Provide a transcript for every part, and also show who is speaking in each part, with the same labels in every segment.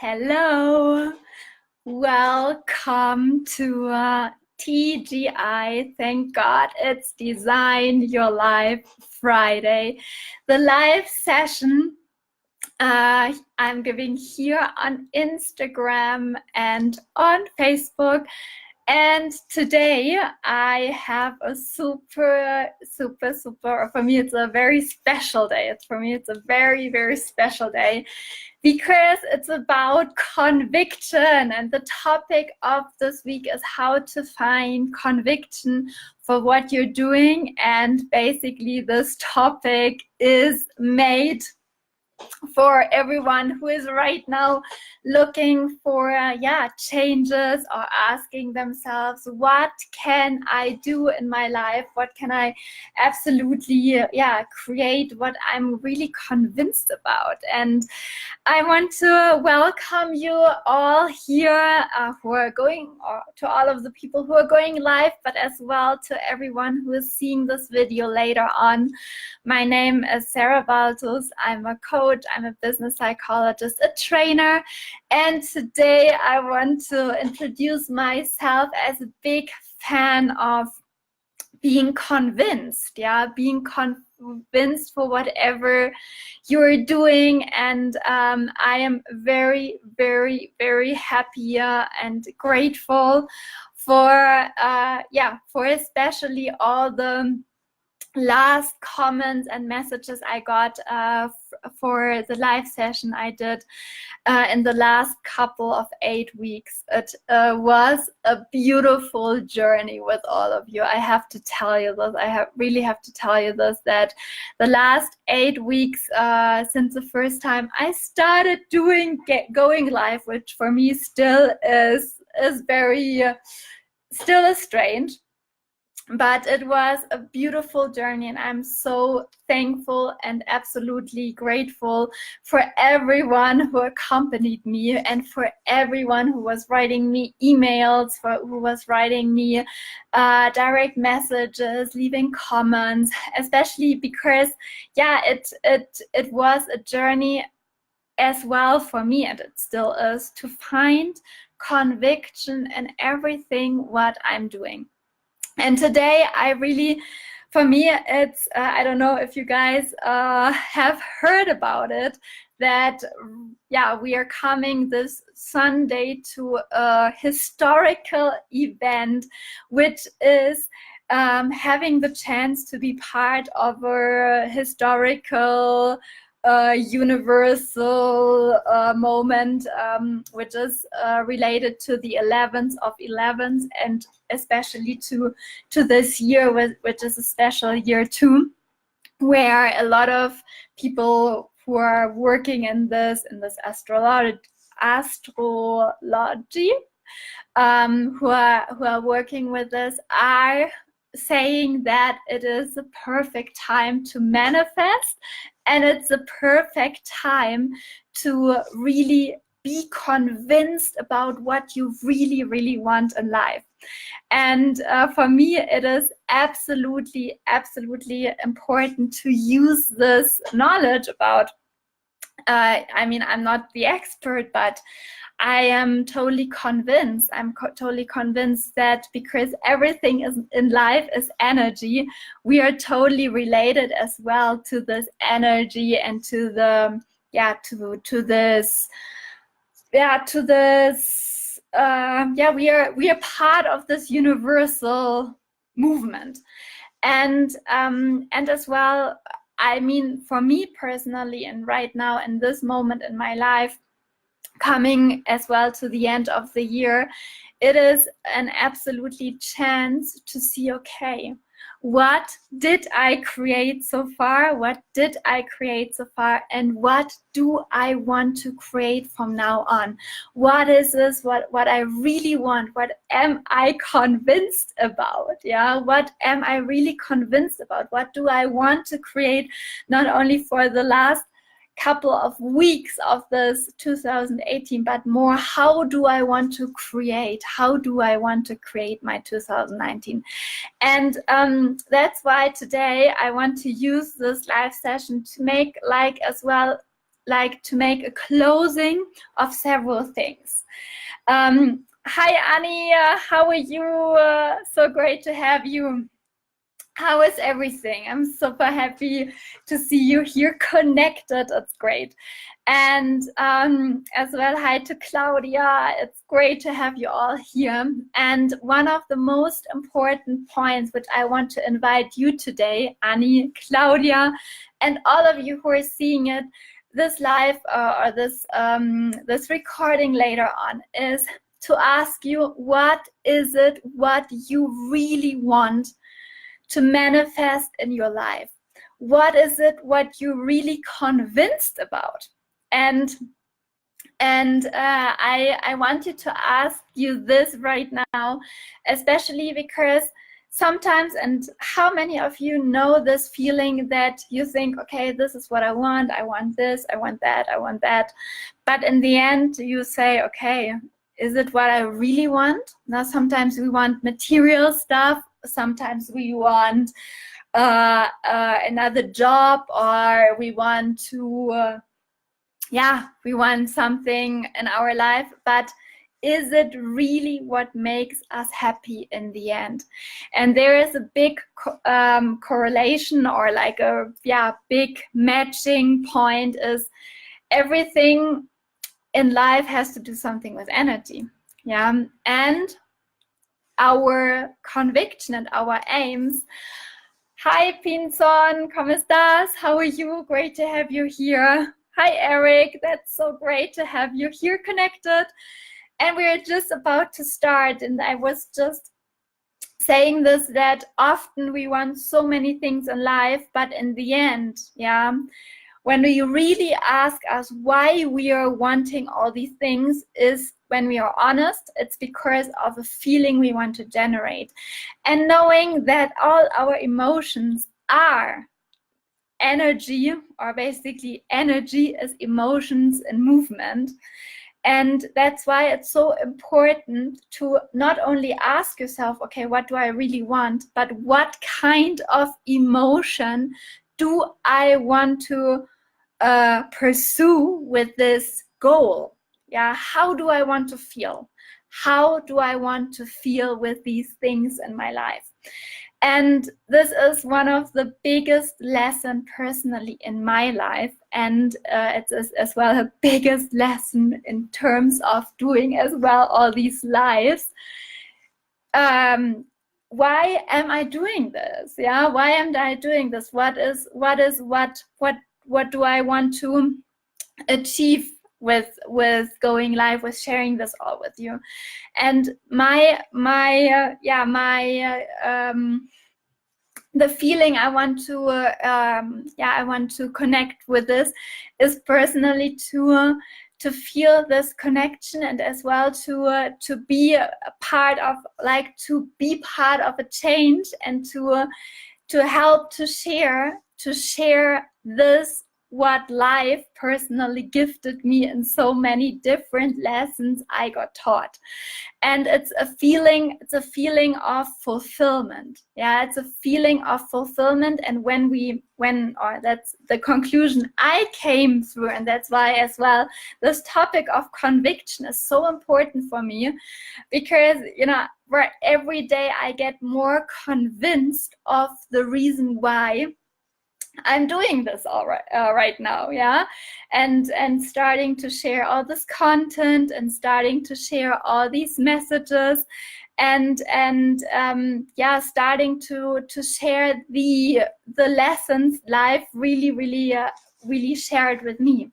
Speaker 1: Hello, welcome to TGI. Thank God it's Design Your Life Friday. The live session I'm giving here on Instagram and on Facebook. And today I have a super, for me it's a very special day. For me it's a very, very special day because it's about conviction. And the topic of this week is how to find conviction for what you're doing. And basically this topic is made for everyone who is right now looking for changes or asking themselves, what can I do in my life? What can I absolutely create what I'm really convinced about? And I want to welcome you all here who are going, or to all of the people who are going live, but as well to everyone who is seeing this video later on. My name is Sarah Baltus. I'm a coach, I'm a business psychologist, a trainer, and today I want to introduce myself as a big fan of being convinced, being convinced for whatever you're doing. And I am very, very, very happy and grateful for especially all the last comments and messages I got for the live session I did in the last couple of 8 weeks. It was a beautiful journey with all of you. I have to tell you this. Really have to tell you this, that the last 8 weeks since the first time I started going live, which for me still is very still is strange. But it was a beautiful journey, and I'm so thankful and absolutely grateful for everyone who accompanied me and for everyone who was writing me emails, who was writing me direct messages, leaving comments, especially because it was a journey as well for me, and it still is, to find conviction in everything what I'm doing. And today for me, it's, I don't know if you guys have heard about it, that we are coming this Sunday to a historical event, which is having the chance to be part of a historical universal moment, which is related to the 11th of 11th, and especially to this year, which is a special year too, where a lot of people who are working in this astrology, who are working with this, are saying that it is a perfect time to manifest, and it's a perfect time to really be convinced about what you really, really want in life. And for me, it is absolutely, absolutely important to use this knowledge about, I'm not the expert, but I am totally convinced. I'm totally convinced that because everything in life is energy, we are totally related as well to this energy and to the we are part of this universal movement, and as well, for me personally, and right now in this moment in my life, coming as well to the end of the year, it is an absolutely chance to see, okay, what did I create so far? What did I create so far? And what do I want to create from now on? What is this? What I really want? What am I convinced about? What am I really convinced about? What do I want to create, not only for the last couple of weeks of this 2018, but more, how do I want to create? How do I want to create my 2019? And that's why today I want to use this live session to make like to make a closing of several things. Hi Annie, how are you? So great to have you. How is everything? I'm super happy to see you here connected. It's great. And as well, hi to Claudia. It's great to have you all here. And one of the most important points which I want to invite you today, Annie, Claudia, and all of you who are seeing it, this live or this recording later on, is to ask you, what is it what you really want to manifest in your life? What is it what you're really convinced about? And I wanted to ask you this right now, especially because sometimes, and how many of you know this feeling that you think, okay, this is what I want this, I want that, I want that. But in the end, you say, okay, is it what I really want? Now, sometimes we want material stuff. Sometimes we want another job, or we want to, we want something in our life. But is it really what makes us happy in the end? And there is a big correlation, or like a big matching point, is everything in life has to do something with energy. And our conviction and our aims. Hi Pinson, ¿cómo estás? How are you? Great to have you here. Hi Eric, that's so great to have you here connected. And we're just about to start, and I was just saying this, that often we want so many things in life, but in the end, when we really ask us why we are wanting all these things, is when we are honest, it's because of a feeling we want to generate. And knowing that all our emotions are energy, or basically energy is emotions and movement. And that's why it's so important to not only ask yourself, okay, what do I really want, but what kind of emotion do I want to pursue with this goal? How do I want to feel? How do I want to feel with these things in my life? And this is one of the biggest lessons personally in my life, and it's as well a biggest lesson in terms of doing as well all these lives. Why am I doing this? Why am I doing this? What do I want to achieve with going live, with sharing this all with you? And the feeling I want to connect with this is personally to feel this connection, and as well to be a part of, like, to be part of a change, and to help to share this, what life personally gifted me in so many different lessons I got taught. And it's a feeling of fulfillment. It's a feeling of fulfillment. And that's the conclusion I came through, and that's why as well this topic of conviction is so important for me, because where every day I get more convinced of the reason why I'm doing this all right now, and starting to share all this content, and starting to share all these messages, and starting to share the lessons life really shared with me.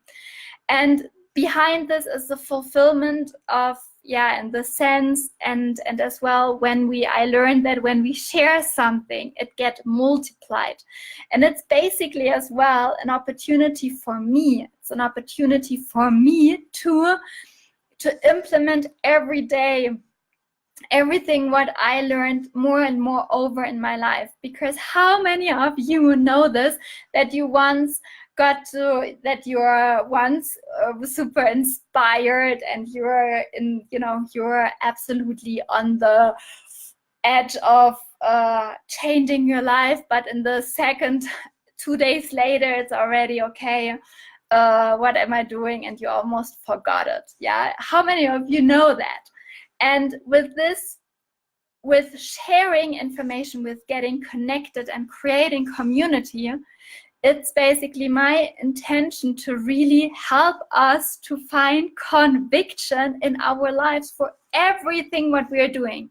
Speaker 1: And behind this is the fulfillment of, in the sense, and as well, I learned that when we share something, it gets multiplied. And it's basically as well an opportunity for me. It's an opportunity for me to implement every day everything what I learned more and more over in my life. Because how many of you know this, that you once super inspired, and you're absolutely on the edge of changing your life, but in the second 2 days later it's already okay, what am I doing? And you almost forgot it. Yeah, how many of you know that? And with this, with sharing information, with getting connected and creating community, it's basically my intention to really help us to find conviction in our lives for everything what we are doing.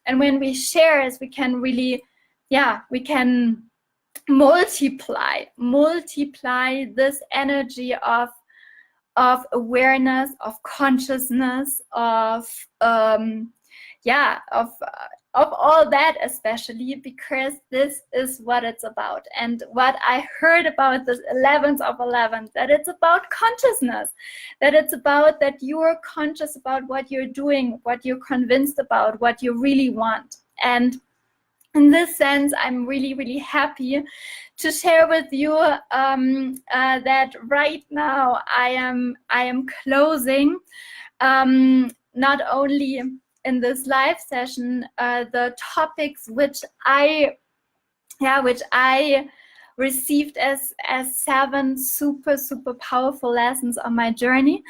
Speaker 1: And when we share, we can really, we can multiply this energy of awareness, of consciousness, of all that, especially because this is what it's about. And what I heard about this 11th of 11th, that it's about consciousness, that it's about that you're conscious about what you're doing, what you're convinced about, what you really want. And in this sense, I'm really, really happy to share with you that right now I am closing not only in this live session the topics which I received as 7 super powerful lessons on my journey.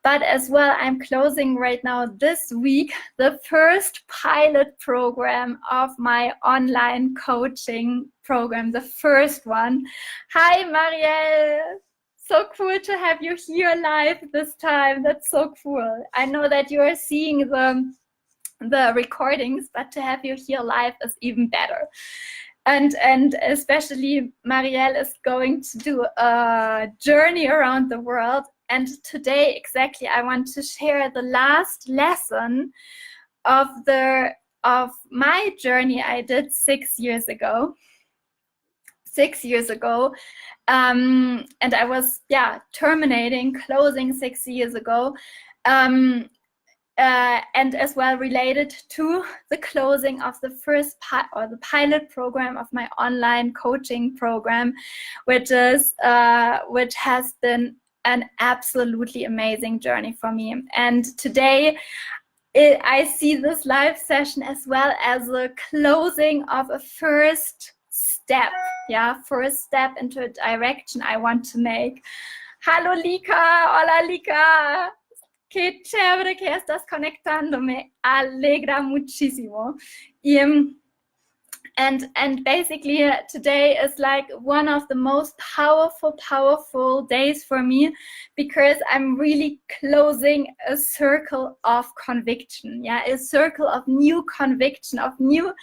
Speaker 1: But as well, I'm closing right now this week the first pilot program of my online coaching program, the first one. Hi, Marielle. So cool to have you here live this time. That's so cool. I know that you are seeing the recordings, but to have you here live is even better. And especially Marielle is going to do a journey around the world. And today, exactly, I want to share the last lesson of my journey I did 6 years ago. 6 years ago, and I was closing 6 years ago, and as well related to the closing of the first the pilot program of my online coaching program, which has been an absolutely amazing journey for me. And today I see this live session as well as a closing of a first step, first step into a direction I want to make. Hallo Lika, hola Lika, qué chévere que estás conectando, me alegra muchísimo. And basically today is like one of the most powerful days for me, because I'm really closing a circle of conviction, a circle of new conviction, of new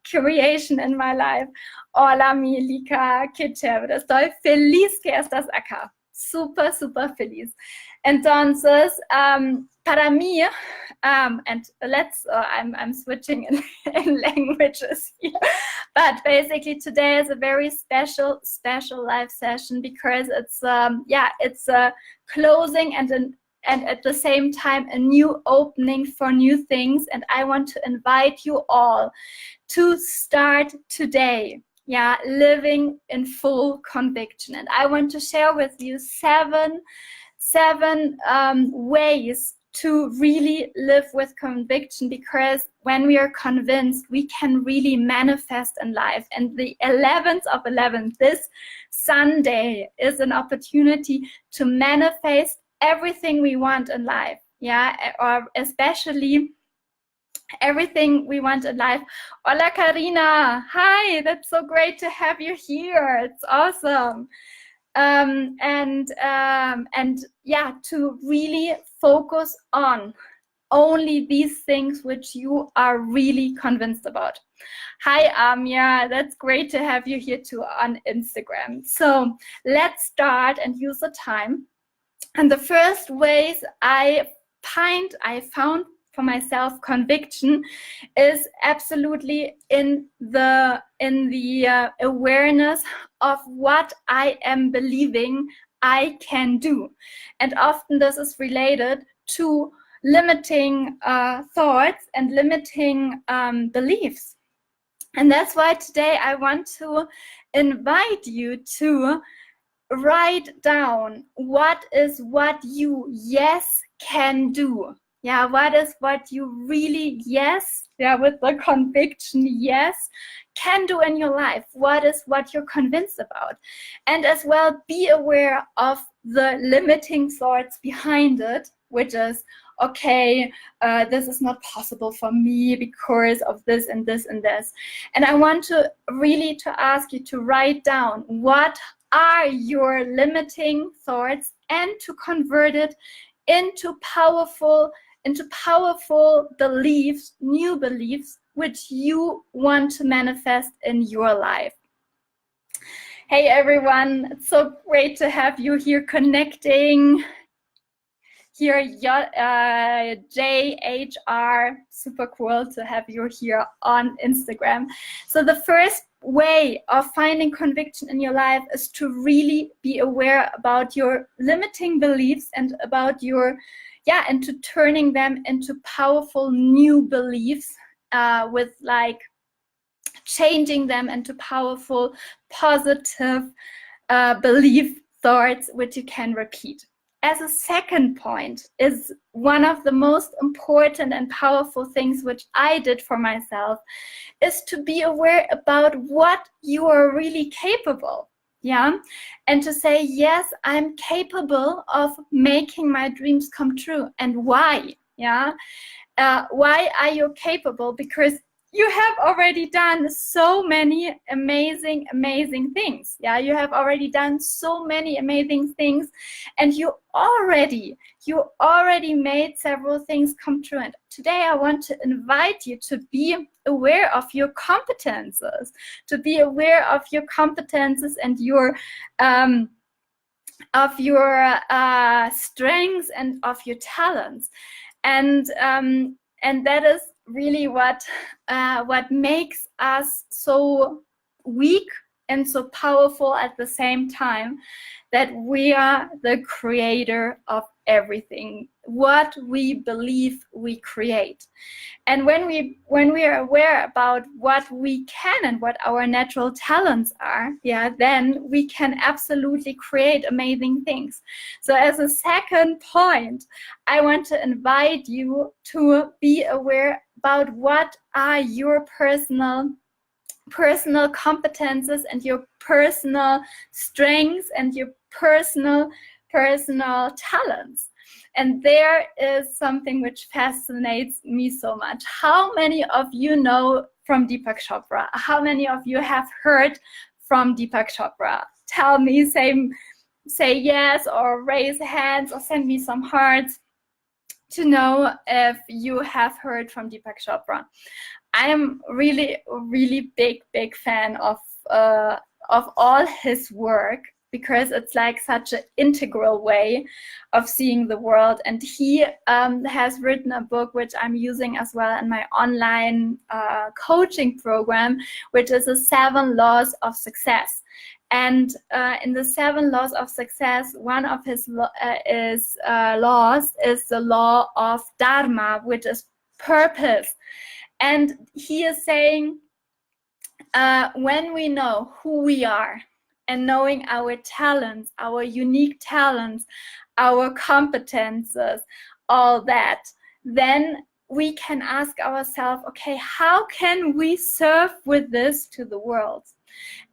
Speaker 1: creation in my life. Hola, Milika, qué chévere, estoy feliz que estás acá, super feliz. Entonces, para mí, and I'm switching in languages here, but basically today is a very special live session, because it's a closing and at the same time a new opening for new things. And I want to invite you all to start today, living in full conviction. And I want to share with you seven ways to really live with conviction, because when we are convinced, we can really manifest in life. And the 11th of 11th, this Sunday, is an opportunity to manifest everything we want in life, or especially everything we want in life. Hola, Karina. Hi, that's so great to have you here. It's awesome. To really focus on only these things which you are really convinced about. Hi, Amia. That's great to have you here too on Instagram. So let's start and use the time. And the first ways I found for myself conviction is absolutely in the awareness of what I am believing I can do. And often this is related to limiting thoughts and limiting beliefs. And that's why today I want to invite you to write down what you can do. What is what you really with the conviction can do in your life, what you're convinced about. And as well, be aware of the limiting thoughts behind it, which is, okay, this is not possible for me because of this and this and this. And I want to really ask you to write down what are your limiting thoughts and to convert it into powerful beliefs, new beliefs, which you want to manifest in your life. Hey everyone, it's so great to have you here connecting. Here, JHR, super cool to have you here on Instagram. So the first way of finding conviction in your life is to really be aware about your limiting beliefs and about your, and to turning them into powerful new beliefs, with like changing them into powerful, positive belief thoughts, which you can repeat. As a second point is one of the most important and powerful things which I did for myself is to be aware about what you are really capable. And to say, yes, I'm capable of making my dreams come true. And why? Why are you capable? Because you have already done so many amazing things. You have already done so many amazing things, and you already made several things come true. And today I want to invite you to be aware of your competences, and your strengths and of your talents. And that is really what makes us so weak and so powerful at the same time, that we are the creator of everything. What we believe, we create. And when we are aware about what we can and what our natural talents are, then we can absolutely create amazing things. So as a second point, I want to invite you to be aware about what are your personal competences and your personal strengths and your personal talents. And there is something which fascinates me so much. How many of you know from Deepak Chopra? How many of you have heard from Deepak Chopra? Tell me, say yes, or raise hands, or send me some hearts to know if you have heard from Deepak Chopra. I am really big fan of all his work, because it's like such an integral way of seeing the world. And he has written a book which I'm using as well in my online coaching program, which is the 7 Laws of Success. And in the 7 Laws of Success, one of his laws is the law of Dharma, which is purpose. And he is saying, when we know who we are, and knowing our talents, our unique talents, our competences, all that, then we can ask ourselves, okay, how can we serve with this to the world?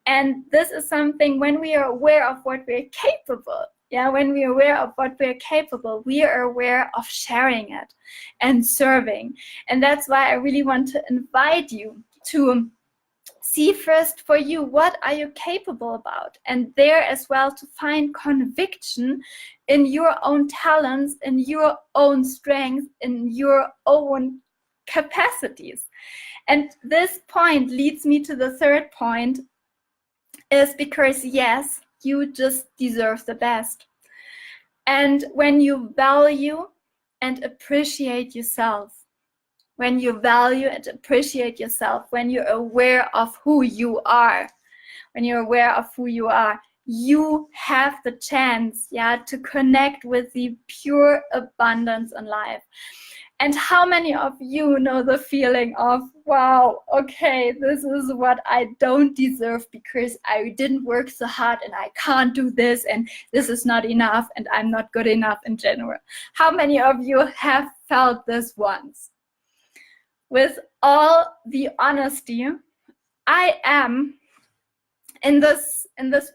Speaker 1: And this is something, when we are aware of what we're capable, when we are aware of what we're capable, we are aware of sharing it and serving. And that's why I really want to invite you to see first for you, what are you capable about? And there as well to find conviction in your own talents, in your own strengths, in your own capacities. And this point leads me to the third point, is because yes, you just deserve the best. And when you value and appreciate yourself, when you value and appreciate yourself, when you're aware of who you are, you have the chance, to connect with the pure abundance in life. And how many of you know the feeling of, wow, okay, this is what I don't deserve because I didn't work so hard and I can't do this and this is not enough and I'm not good enough in general? How many of you have felt this once? With all the honesty, I am in this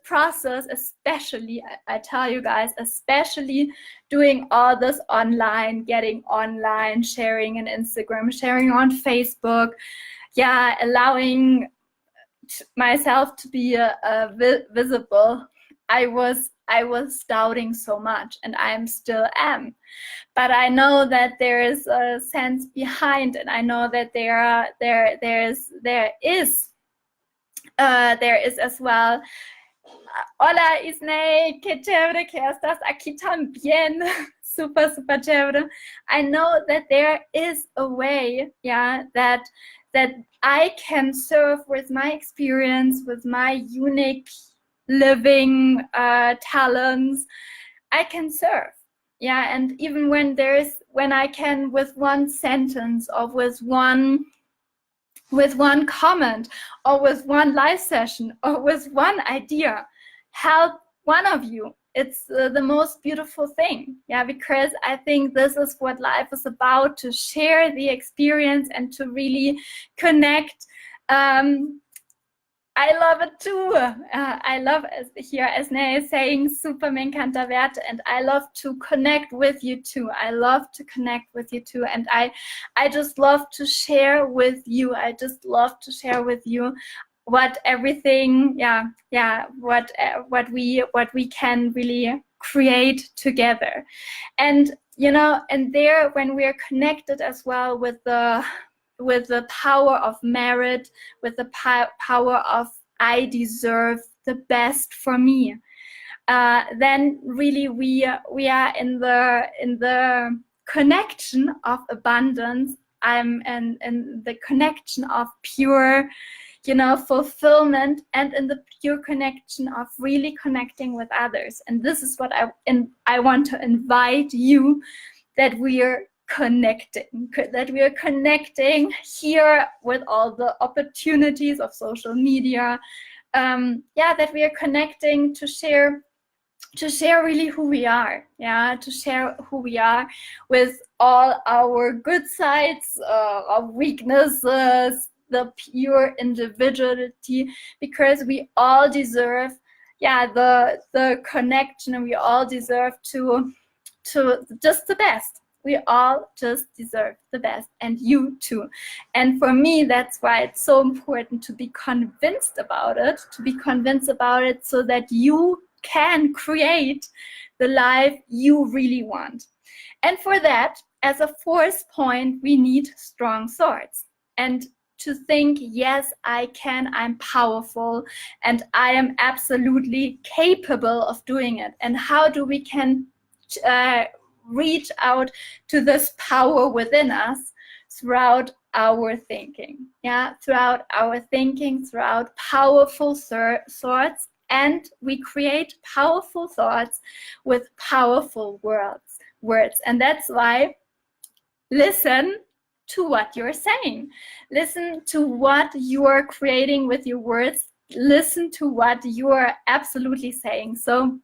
Speaker 1: process, especially, I tell you guys, especially doing all this online, getting online, sharing on Instagram, sharing on Facebook, yeah, allowing myself to be visible. I was doubting so much, and I still am. But I know that there is a sense behind, and I know that there is as well. Hola Isnei, que chévere que estás aquí también. Super, super chévere. I know that there is a way, yeah, that I can serve with my experience, with my unique living talents. I can serve, yeah, and even when I can, with one sentence or with one comment or with one live session or with one idea, help one of you, it's the most beautiful thing, yeah, because I think this is what life is about, to share the experience and to really connect. I love it too. I love, here Esne is saying, super, me encanta verte, and I love to connect with you too. I love to connect with you too, and I just love to share with you. I just love to share with you what everything, what we can really create together. And you know, and there, when we are connected as well with the power of merit, with the power of I deserve the best for me, then really we are in the connection of abundance. I'm in the connection of pure, you know, fulfillment, and in the pure connection of really connecting with others. And this is what I want to invite you, that we are connecting here with all the opportunities of social media, that we are connecting to share really who we are, to share who we are with all our good sides, our weaknesses, the pure individuality, because we all deserve the connection, and we all deserve to just the best. We all just deserve the best, and you too. And for me, that's why it's so important to be convinced about it, so that you can create the life you really want. And for that, as a fourth point, we need strong swords. And to think, yes, I can, I'm powerful, and I am absolutely capable of doing it. And how do we can reach out to this power within us? Throughout our thinking, throughout powerful thoughts, and we create powerful thoughts with powerful words. And that's why, listen to what you're saying, listen to what you are creating with your words, listen to what you are absolutely saying. So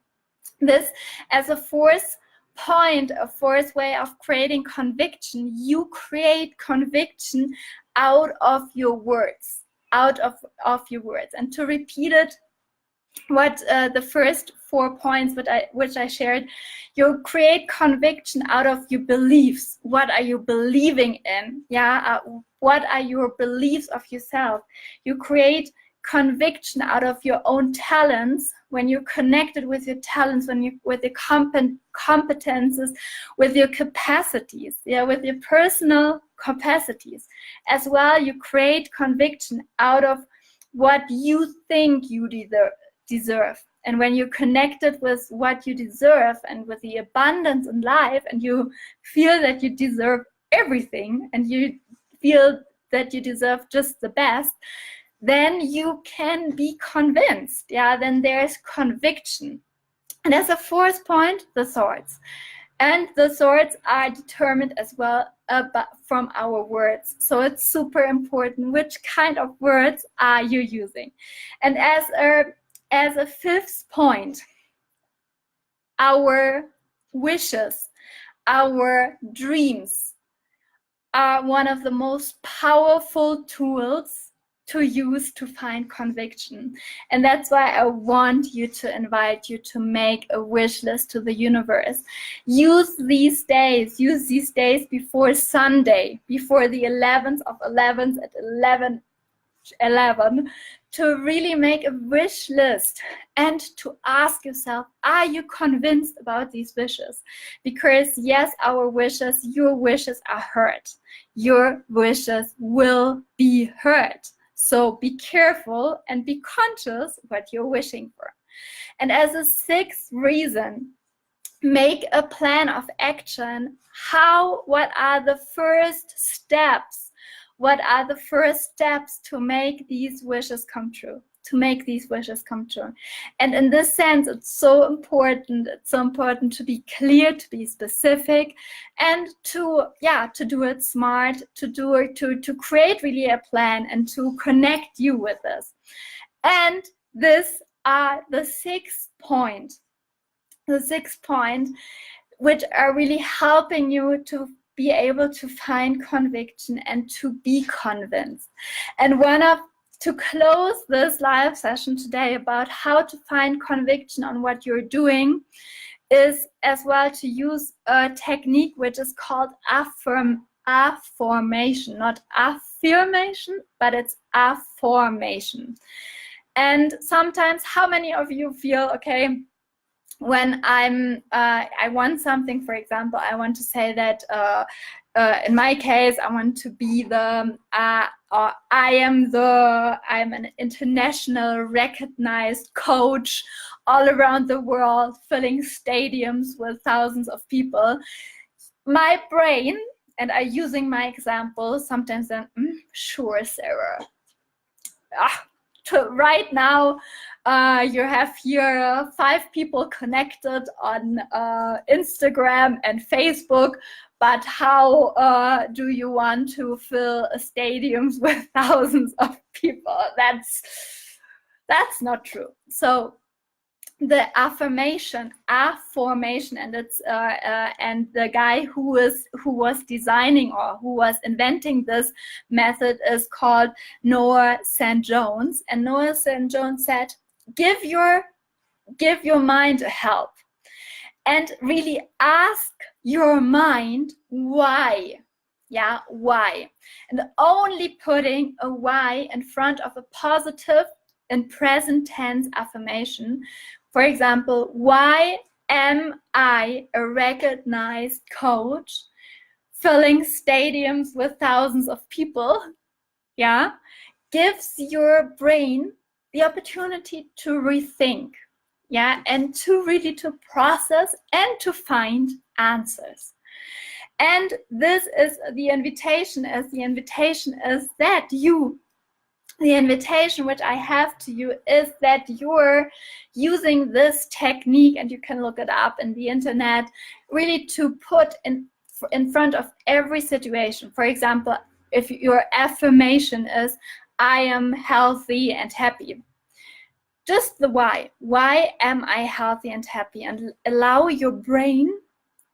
Speaker 1: this, as a fourth point, a fourth way of creating conviction, you create conviction out of your words, and to repeat it, what the first 4 points which I shared, you create conviction out of your beliefs. What are you believing in? What are your beliefs of yourself? You create conviction out of your own talents, when you're connected with your talents, with your competences, with your capacities, with your personal capacities. As well, you create conviction out of what you think you deserve. And when you're connected with what you deserve and with the abundance in life, and you feel that you deserve everything, and you feel that you deserve just the best, then you can be convinced. Then there's conviction. And as a fourth point, the swords. And the swords are determined as well from our words. So it's super important, which kind of words are you using? And as a fifth point, our wishes, our dreams are one of the most powerful tools to use to find conviction. And that's why I want you to invite you to make a wish list to the universe. Use these days before Sunday, before the 11th of 11th at 11 to really make a wish list and to ask yourself, are you convinced about these wishes? Because yes, our wishes, your wishes are heard. Your wishes will be heard. So be careful and be conscious what you're wishing for. And as a sixth reason, make a plan of action. What are the first steps? What are the first steps to make these wishes come true? And in this sense, it's so important. It's so important to be clear, to be specific, and to do it smart, to create really a plan and to connect you with this. And this are the sixth point, which are really helping you to be able to find conviction and to be convinced. And to close this live session today about how to find conviction on what you're doing is as well to use a technique which is called affirmation, not affirmation, but it's affirmation. And sometimes, how many of you feel, okay, when I want something, for example, I want to say that in my case, I want to be I'm an international recognized coach all around the world, filling stadiums with thousands of people. My brain, and I'm using my example, sometimes then, sure, Sarah. Right now, you have here 5 people connected on Instagram and Facebook, but how do you want to fill stadiums with thousands of people? That's not true. So the affirmation, and it's and the guy who was designing or who was inventing this method is called Noah St. Jones. And Noah St. Jones said, give your mind a help and really ask your mind why. Yeah, why? And only putting a why in front of a positive and present tense affirmation. For example, why am I a recognized coach filling stadiums with thousands of people? Yeah, gives your brain the opportunity to rethink, yeah, and to really to process and to find answers. And this is the invitation, the invitation which I have to you is that you're using this technique, and you can look it up in the internet, really to put in front of every situation. For example, if your affirmation is, I am healthy and happy. Just the why. Why am I healthy and happy? And allow your brain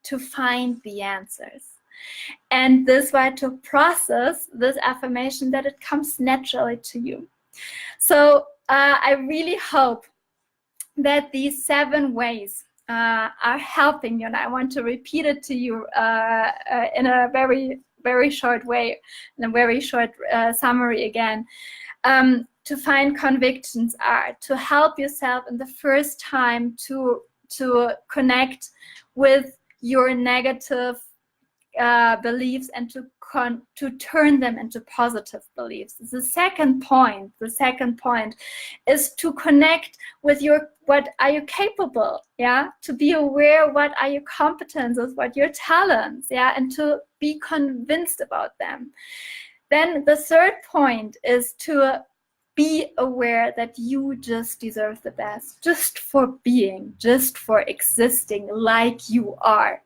Speaker 1: to find the answers. And this way to process this affirmation that it comes naturally to you. So I really hope that these 7 ways are helping you. And I want to repeat it to you in a very, very short way, in a very short summary again. To find convictions are to help yourself in the first time to connect with your negative beliefs and to turn them into positive beliefs. The second point is to connect with what are you capable, yeah, to be aware what are your competences, what your talents, yeah, and to be convinced about them. Then the third point is to be aware that you just deserve the best, just for being, just for existing like you are.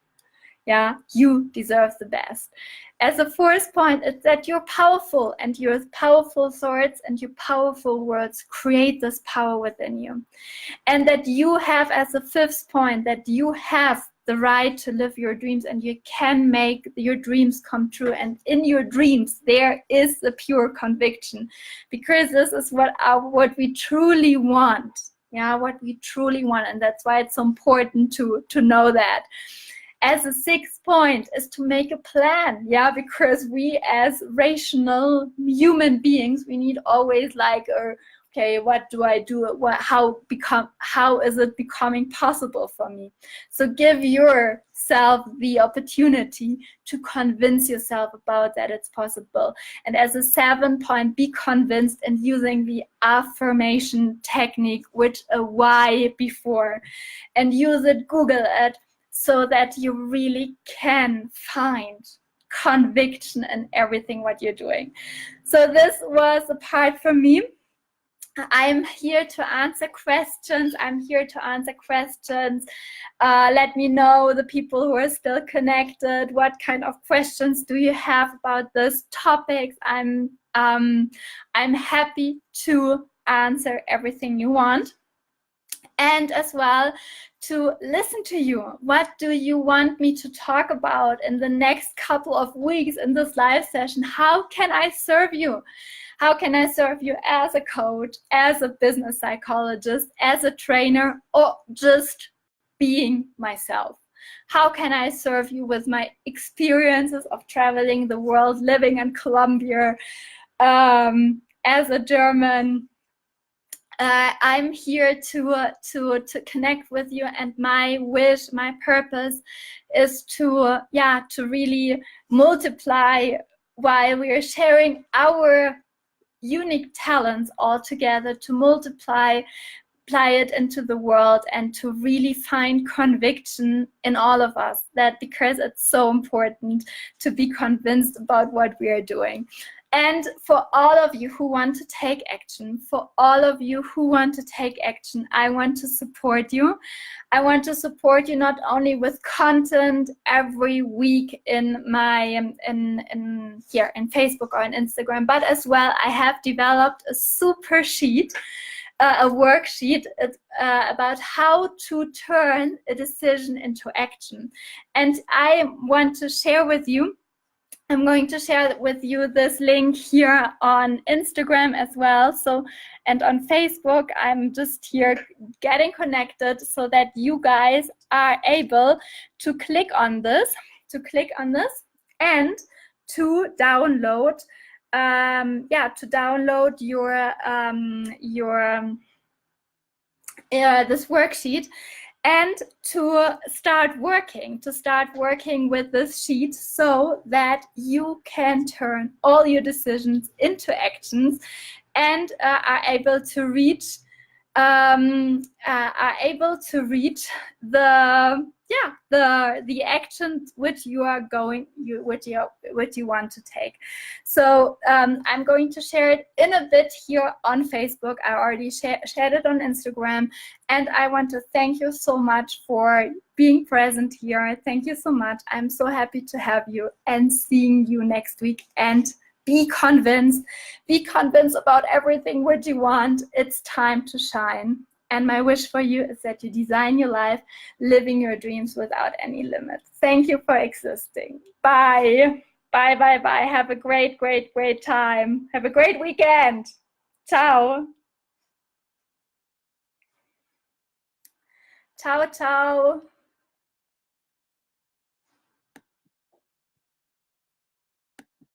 Speaker 1: Yeah, you deserve the best. As a fourth point, it's that you're powerful, and your powerful thoughts and your powerful words create this power within you. And that you have, as a fifth point, that you have the right to live your dreams, and you can make your dreams come true. And in your dreams there is the pure conviction, because this is what we truly want. Yeah, what we truly want. And that's why it's so important to know that. As a sixth point is to make a plan. Yeah, because we as rational human beings, we need always like okay, what do I do? How is it becoming possible for me? So give yourself the opportunity to convince yourself about that it's possible. And as a seventh point, be convinced and using the affirmation technique with a why before, and use it, Google it, so that you really can find conviction in everything what you're doing. So this was a part for me. I'm here to answer questions. Let me know, the people who are still connected, what kind of questions do you have about this topics. I'm happy to answer everything you want. And as well to listen to you. What do you want me to talk about in the next couple of weeks in this live session? How can I serve you? How can I serve you as a coach, as a business psychologist, as a trainer, or just being myself? How can I serve you with my experiences of traveling the world, living in Colombia, as a German? I'm here to connect with you, and my wish, my purpose is to really multiply while we are sharing our unique talents all together, to multiply it into the world, and to really find conviction in all of us, that because it's so important to be convinced about what we are doing. And for all of you who want to take action, I want to support you. I want to support you not only with content every week in my here in Facebook or on Instagram, but as well I have developed a super sheet, a worksheet about how to turn a decision into action. And I want to share with you. I'm going to share with you this link here on Instagram as well. So, and on Facebook, I'm just here getting connected so that you guys are able to click on this, and to download, this worksheet, and to start working with this sheet, so that you can turn all your decisions into actions, and are able to reach the actions which you want to take. So I'm going to share it in a bit here on Facebook. I already shared it on Instagram, and I want to thank you so much for being present here. Thank you so much. I'm so happy to have you, and seeing you next week. And be convinced about everything what you want. It's time to shine. And my wish for you is that you design your life, living your dreams without any limits. Thank you for existing. Bye. Bye, bye, bye. Have a great, great, great time. Have a great weekend. Ciao. Ciao, ciao.